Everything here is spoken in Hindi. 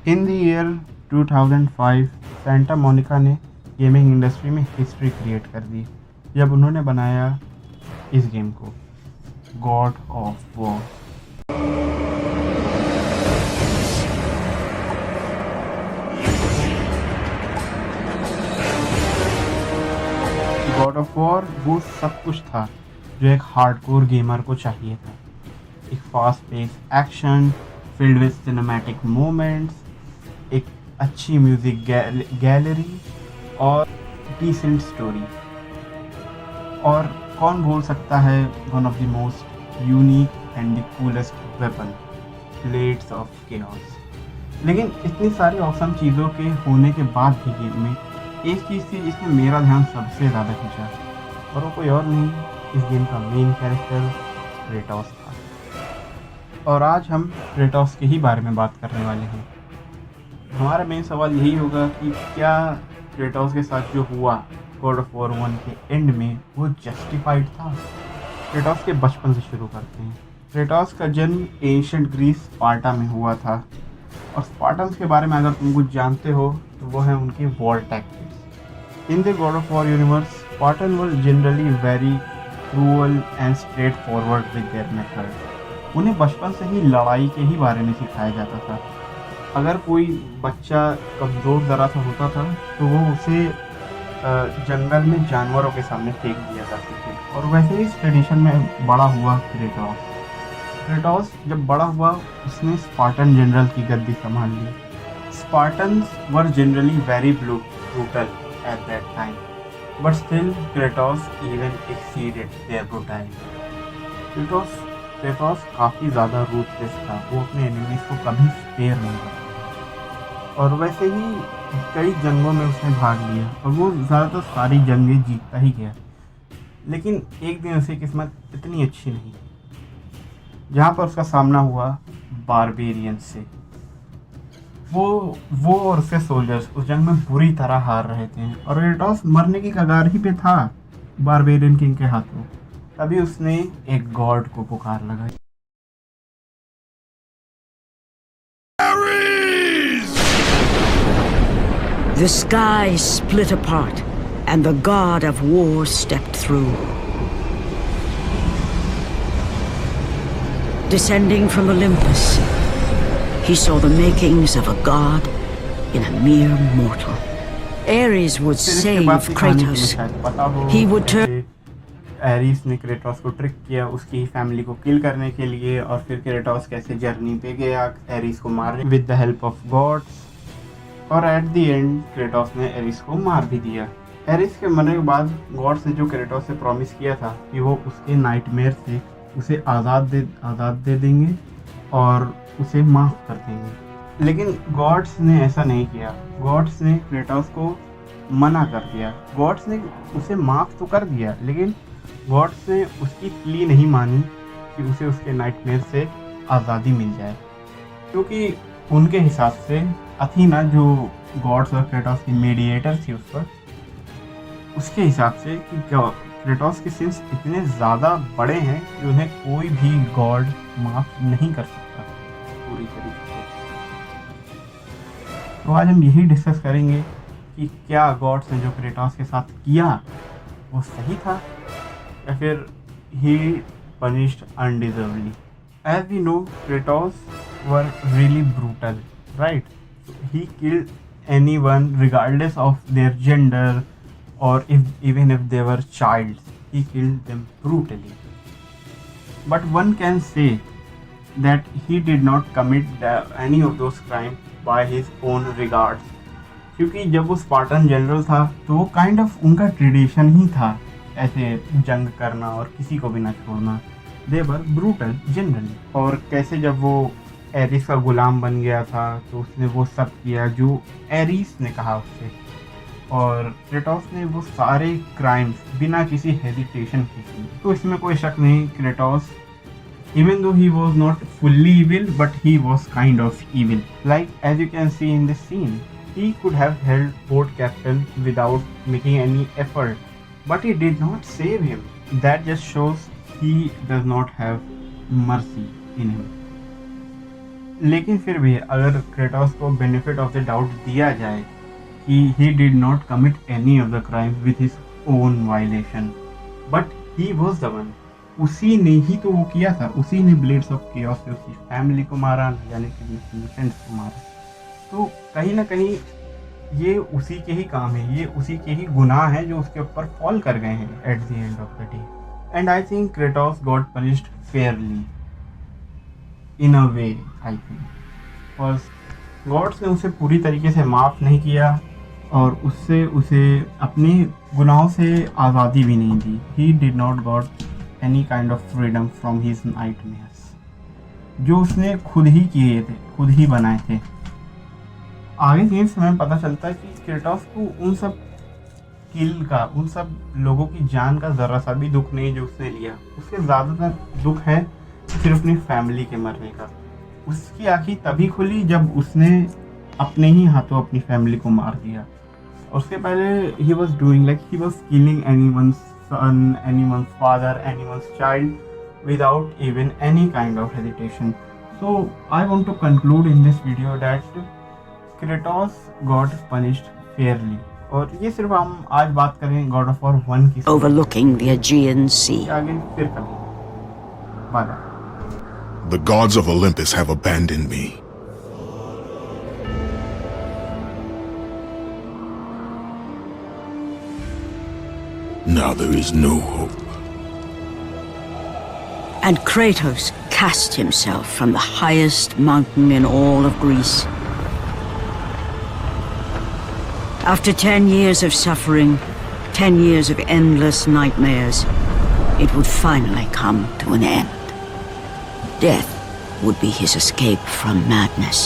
In the year 2005 Santa Monica ने गेमिंग इंडस्ट्री में हिस्ट्री क्रिएट कर दी जब उन्होंने बनाया इस गेम को, God of War. God of War वो सब कुछ था जो एक हार्डकोर गेमर को चाहिए था। एक fast pace action filled with cinematic moments, एक अच्छी म्यूजिक गैलरी और डिसेंट स्टोरी। और कौन भूल सकता है one of the most unique and the coolest weapon, Blades of Chaos. लेकिन इतनी सारी ऑसम चीज़ों के होने के बाद भी गेम में एक चीज़ थी जिसने मेरा ध्यान सबसे ज़्यादा खींचा, और वो कोई और नहीं, इस गेम का मेन कैरेक्टर क्रेटोस था। और आज हम क्रेटोस के ही बारे में बात करने वाले हैं। हमारा मेन सवाल यही होगा कि क्या क्रेटोस के साथ जो हुआ गॉड ऑफ वॉर 1 के एंड में वो जस्टिफाइड था। क्रेटोस के बचपन से शुरू करते हैं। क्रेटोस का जन्म एंशिएंट ग्रीस स्पार्टा में हुआ था, और स्पार्टन्स के बारे में अगर तुम कुछ जानते हो तो वो है उनके war tactics. In the God of war universe, Spartan were generally very cruel and straight forward with their method. उन्हें बचपन से ही लड़ाई के ही बारे में सिखाया जाता था। अगर कोई बच्चा कमज़ोर ज़रा सा होता था तो वो उसे जंगल में जानवरों के सामने फेंक दिया करते थे। और वैसे ही इस ट्रेडिशन में बड़ा हुआ क्रेटोस। क्रेटोस जब बड़ा हुआ उसने स्पार्टन जनरल की गद्दी संभाल ली। Spartans were generally very brutal at that time, but still Kratos even exceeded their brutality. Kratos काफ़ी ज़्यादा रूथलेस था, वो अपने एनिमीज को कभी स्पेयर नहीं करता। और वैसे ही कई जंगों में उसने भाग लिया और वो ज़्यादातर सारी जंगें जीतता ही गया। लेकिन एक दिन उसे किस्मत इतनी अच्छी नहीं, जहाँ पर उसका सामना हुआ बारबेरियंस से। वो और उसके सोल्जर्स उस जंग में बुरी तरह हार रहे थे और क्रेटोस मरने की कगार ही पे था बारबेरियन किंग के हाथों। तभी उसने एक गॉड को पुकार लगाई। The sky split apart and the god of war stepped through. Descending from Olympus, he saw the makings of a god in a mere mortal. Ares would save Kratos. He would turn. Ares ने क्रेटोस को ट्रिक किया उसकी फैमिली को किल करने के लिए, और फिर क्रेटोस कैसे जर्नी पे गया एरिस को मारने with the help of gods, और एट द एंड क्रेटोस ने एरिस को मार भी दिया। एरिस के मरने के बाद गॉड्स ने जो क्रेटोस से प्रॉमिस किया था कि वो उसके नाइटमेयर से उसे आज़ाद दे देंगे और उसे माफ़ कर देंगे। लेकिन गॉड्स ने ऐसा नहीं किया। गॉड्स ने क्रेटोस को मना कर दिया। गॉड्स ने उसे माफ़ तो कर दिया, लेकिन गॉड्स ने उसकी प्ली नहीं मानी कि उसे उसके नाइटमेयर से आज़ादी मिल जाए, क्योंकि उनके हिसाब से अथीना जो गॉड्स और क्रेटोस की मीडिएटर थी उस पर, उसके हिसाब से कि क्रेटोस के सिंस इतने ज़्यादा बड़े हैं कि उन्हें कोई भी गॉड माफ़ नहीं कर सकता पूरी तरीके से। तो आज हम यही डिस्कस करेंगे कि क्या गॉड्स ने जो क्रेटोस के साथ किया वो सही था या फिर he punished undeservedly. As we know, Kratos were really brutal, right? He killed anyone regardless of their gender, or even if they were childs, he killed them brutally. But one can say that he did not commit any of those crimes by his own regards. क्योंकि जब वो स्पार्टन जनरल था तो वो काइंड ऑफ उनका ट्रेडिशन ही था ऐसे जंग करना और किसी को भी ना छोड़ना। दे वर ब्रूटल जनरली। और कैसे जब वो एरिस का गुलाम बन गया था तो उसने वो सब किया जो एरिस ने कहा उससे, और क्रेटोस ने वो सारे क्राइम्स बिना किसी हेजिटेशन के की। तो इसमें कोई शक नहीं, Kratos even though he was not fully evil, but he was kind of evil. Like as you can see in this scene, he could have held Port Captain without making any effort, but he did not save him. That just shows he does not have mercy in him. लेकिन फिर भी अगर क्रेटोस को बेनिफिट ऑफ द डाउट दिया जाए कि ही did not commit any of the crime with his own violation, but he was the one, उसी ने ही तो वो किया था, उसी ने ब्लेड्स ऑफ केओस से उसकी फैमिली को मारा, यानी कि इनोसेंट्स को मारा। तो कहीं ना कहीं ये उसी के ही काम है, ये उसी के ही गुनाह हैं जो उसके ऊपर फॉल कर गए हैं at the end of the day. And I think Kratos got punished fairly in a way, I think, because gods ने उसे पूरी तरीके से माफ़ नहीं किया और उससे उसे अपने गुनाहों से आज़ादी भी नहीं दी। He did not got any kind of freedom from his nightmares, जो उसने खुद ही किए थे, खुद ही बनाए थे। आगे गेम्स में पता चलता है कि क्रेटोस को उन सब किल का, उन सब लोगों की जान का ज़रा सा भी दुख नहीं जो उसने लिया। उसके ज़्यादातर दुख है सिर्फ अपनी फैमिली के मरने का। उसकी आँखें तभी खुली जब उसने अपने ही हाथों अपनी फैमिली को मार दिया। उसके पहले ही was doing like he was killing anyone's son, anyone's father, anyone's child without even any kind of hesitation. So I want to conclude in this video that Kratos got punished fairly. और ये सिर्फ हम आज बात करें गॉड ऑफ वॉर 1 की, overlooking the Aegean Sea. आगे फिर कभी bye. The gods of Olympus have abandoned me. Now there is no hope. And Kratos cast himself from the highest mountain in all of Greece. After 10 years of suffering, 10 years of endless nightmares, it would finally come to an end. Death would be his escape from madness.